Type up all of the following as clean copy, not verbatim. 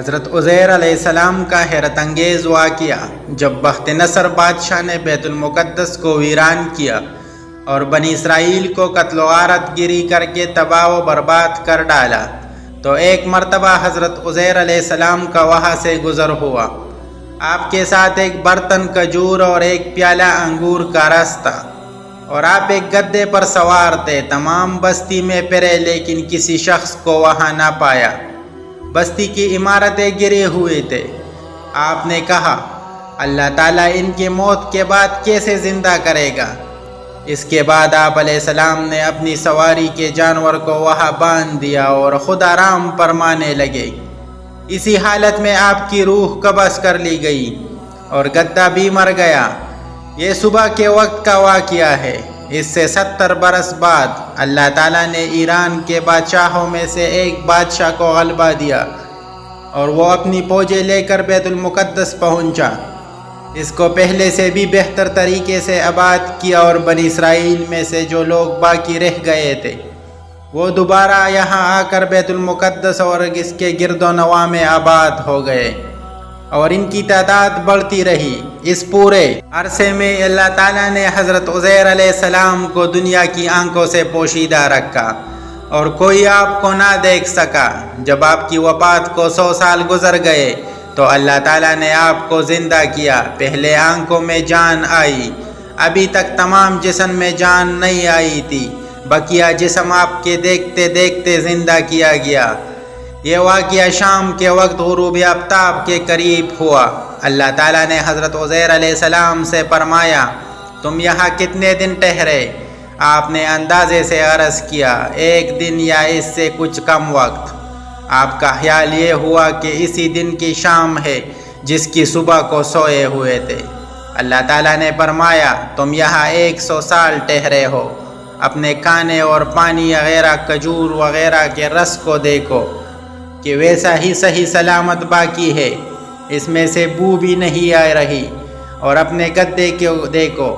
حضرت عزیر علیہ السلام کا حیرت انگیز واقعہ جب بخت نصر بادشاہ نے بیت المقدس کو ویران کیا اور بنی اسرائیل کو قتل و غارت گری کر کے تباہ و برباد کر ڈالا، تو ایک مرتبہ حضرت عزیر علیہ السلام کا وہاں سے گزر ہوا۔ آپ کے ساتھ ایک برتن کھجور اور ایک پیالہ انگور کا رس تھا، اور آپ ایک گدے پر سوار تھے۔ تمام بستی میں پھرے لیکن کسی شخص کو وہاں نہ پایا۔ بستی کی عمارتیں گرے ہوئے تھے۔ آپ نے کہا، اللہ تعالیٰ ان کی موت کے بعد کیسے زندہ کرے گا؟ اس کے بعد آپ علیہ السلام نے اپنی سواری کے جانور کو وہاں باندھ دیا اور خود آرام فرمانے لگے۔ اسی حالت میں آپ کی روح قبض کر لی گئی اور گدھا بھی مر گیا۔ یہ صبح کے وقت کا واقعہ ہے۔ اس سے 70 برس بعد اللہ تعالیٰ نے ایران کے بادشاہوں میں سے ایک بادشاہ کو غلبہ دیا اور وہ اپنی فوجیں لے کر بیت المقدس پہنچا۔ اس کو پہلے سے بھی بہتر طریقے سے آباد کیا، اور بنی اسرائیل میں سے جو لوگ باقی رہ گئے تھے وہ دوبارہ یہاں آ کر بیت المقدس اور اس کے گرد و نواح میں آباد ہو گئے، اور ان کی تعداد بڑھتی رہی۔ اس پورے عرصے میں اللہ تعالیٰ نے حضرت عزیر علیہ السلام کو دنیا کی آنکھوں سے پوشیدہ رکھا اور کوئی آپ کو نہ دیکھ سکا۔ جب آپ کی وفات کو 100 سال گزر گئے تو اللہ تعالیٰ نے آپ کو زندہ کیا۔ پہلے آنکھوں میں جان آئی، ابھی تک تمام جسم میں جان نہیں آئی تھی۔ بقیہ جسم آپ کے دیکھتے دیکھتے زندہ کیا گیا۔ یہ واقعہ شام کے وقت غروب آفتاب کے قریب ہوا۔ اللہ تعالیٰ نے حضرت عزیر علیہ السلام سے فرمایا، تم یہاں کتنے دن ٹھہرے؟ آپ نے اندازے سے عرض کیا، 1 دن یا اس سے کچھ کم وقت۔ آپ کا خیال یہ ہوا کہ اسی دن کی شام ہے جس کی صبح کو سوئے ہوئے تھے۔ اللہ تعالیٰ نے فرمایا، تم یہاں 100 سال ٹھہرے ہو۔ اپنے کھانے اور پانی وغیرہ کھجور وغیرہ کے رس کو دیکھو کہ ویسا ہی صحیح سلامت باقی ہے، اس میں سے بو بھی نہیں آ رہی، اور اپنے گدے کو دیکھو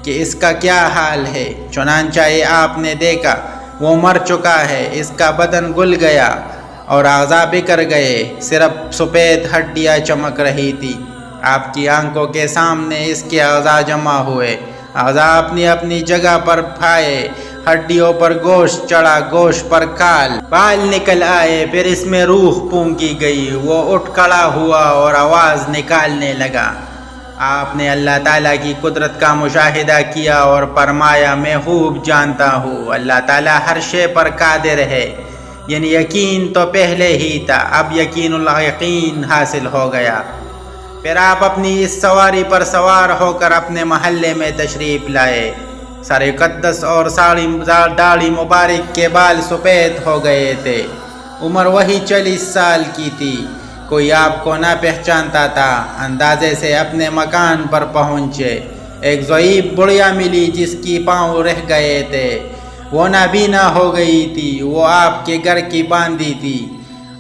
کہ اس کا کیا حال ہے۔ چنانچہ آپ نے دیکھا وہ مر چکا ہے، اس کا بدن گل گیا اور اعضاء بکھر گئے، صرف سفید ہڈیاں چمک رہی تھی۔ آپ کی آنکھوں کے سامنے اس کے اعضاء جمع ہوئے، اعضاء اپنی اپنی جگہ پر پھائے، ہڈیوں پر گوشت چڑھا، گوشت پر کھال، بال نکل آئے، پھر اس میں روح پھونکی گئی۔ وہ اٹھ کھڑا ہوا اور آواز نکالنے لگا۔ آپ نے اللہ تعالیٰ کی قدرت کا مشاہدہ کیا اور فرمایا، میں خوب جانتا ہوں اللہ تعالیٰ ہر شے پر قادر ہے۔ یعنی یقین تو پہلے ہی تھا، اب یقین الیقین حاصل ہو گیا۔ پھر آپ اپنی اس سواری پر سوار ہو کر اپنے محلے میں تشریف لائے۔ سر قدس اور داڑھی مبارک کے بال سفید ہو گئے تھے۔ عمر وہی 40 سال کی تھی۔ کوئی آپ کو نہ پہچانتا تھا۔ اندازے سے اپنے مکان پر پہنچے۔ ایک ضعیف بڑھیا ملی جس کی پاؤں رہ گئے تھے، وہ نابینا ہو گئی تھی۔ وہ آپ کے گھر کی باندھی تھی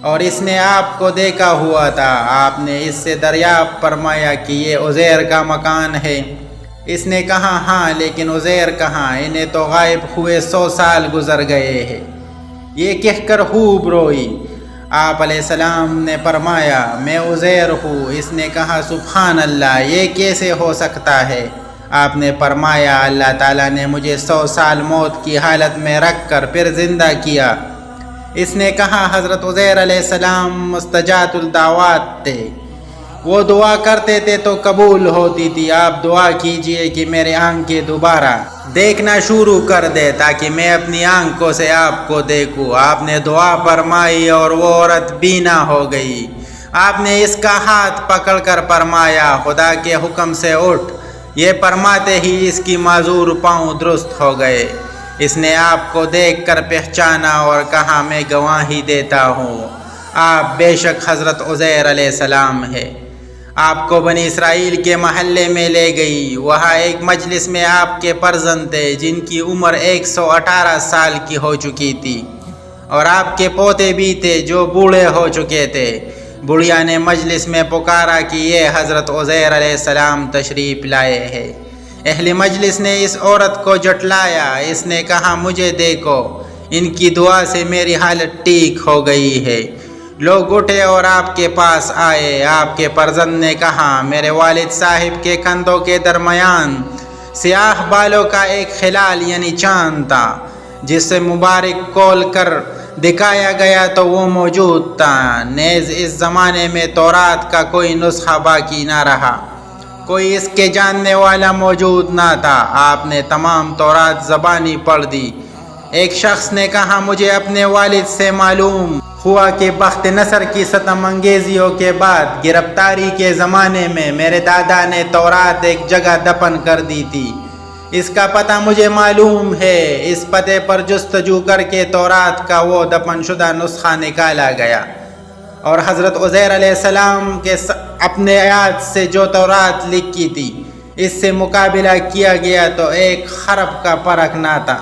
اور اس نے آپ کو دیکھا ہوا تھا۔ آپ نے اس سے دریافت فرمایا کہ یہ عزیر کا مکان ہے؟ اس نے کہا، ہاں، لیکن عزیر کہاں؟ انہیں تو غائب ہوئے 100 سال گزر گئے ہیں۔ یہ کہہ کر خوب روئی۔ آپ علیہ السلام نے فرمایا، میں عزیر ہوں۔ اس نے کہا، سبحان اللہ، یہ کیسے ہو سکتا ہے؟ آپ نے فرمایا، اللہ تعالیٰ نے مجھے 100 سال موت کی حالت میں رکھ کر پھر زندہ کیا۔ اس نے کہا، حضرت عزیر علیہ السلام مستجاب الدعوات تھے، وہ دعا کرتے تھے تو قبول ہوتی تھی۔ آپ دعا کیجئے کہ میرے آنکھیں دوبارہ دیکھنا شروع کر دے تاکہ میں اپنی آنکھوں سے آپ کو دیکھوں۔ آپ نے دعا فرمائی اور وہ عورت بینا ہو گئی۔ آپ نے اس کا ہاتھ پکڑ کر فرمایا، خدا کے حکم سے اٹھ۔ یہ فرماتے ہی اس کی معذور پاؤں درست ہو گئے۔ اس نے آپ کو دیکھ کر پہچانا اور کہا، میں گواہی دیتا ہوں آپ بے شک حضرت عزیر علیہ السلام ہے۔ آپ کو بنی اسرائیل کے محلے میں لے گئی۔ وہاں ایک مجلس میں آپ کے فرزند تھے جن کی عمر 118 سال کی ہو چکی تھی، اور آپ کے پوتے بھی تھے جو بوڑھے ہو چکے تھے۔ بڑھیا نے مجلس میں پکارا کہ یہ حضرت عزیر علیہ السلام تشریف لائے ہیں۔ اہل مجلس نے اس عورت کو جھٹلایا۔ اس نے کہا، مجھے دیکھو، ان کی دعا سے میری حالت ٹھیک ہو گئی ہے۔ لوگ اٹھے اور آپ کے پاس آئے۔ آپ کے فرزند نے کہا، میرے والد صاحب کے کندھوں کے درمیان سیاہ بالوں کا ایک خلال یعنی چاند تھا، جس سے مبارک کھول کر دکھایا گیا تو وہ موجود تھا۔ نیز اس زمانے میں تورات کا کوئی نسخہ باقی نہ رہا، کوئی اس کے جاننے والا موجود نہ تھا۔ آپ نے تمام تورات زبانی پڑھ دی۔ ایک شخص نے کہا، مجھے اپنے والد سے معلوم ہوا کہ بخت نصر کی ستم انگیزیوں کے بعد گرفتاری کے زمانے میں میرے دادا نے تورات ایک جگہ دفن کر دی تھی۔ اس کا پتہ مجھے معلوم ہے۔ اس پتے پر جستجو کر کے تورات کا وہ دفن شدہ نسخہ نکالا گیا، اور حضرت عزیر علیہ السلام کے اپنے آیات سے جو تورات لکھی تھی، اس سے مقابلہ کیا گیا تو ایک حرف کا فرق نہ تھا۔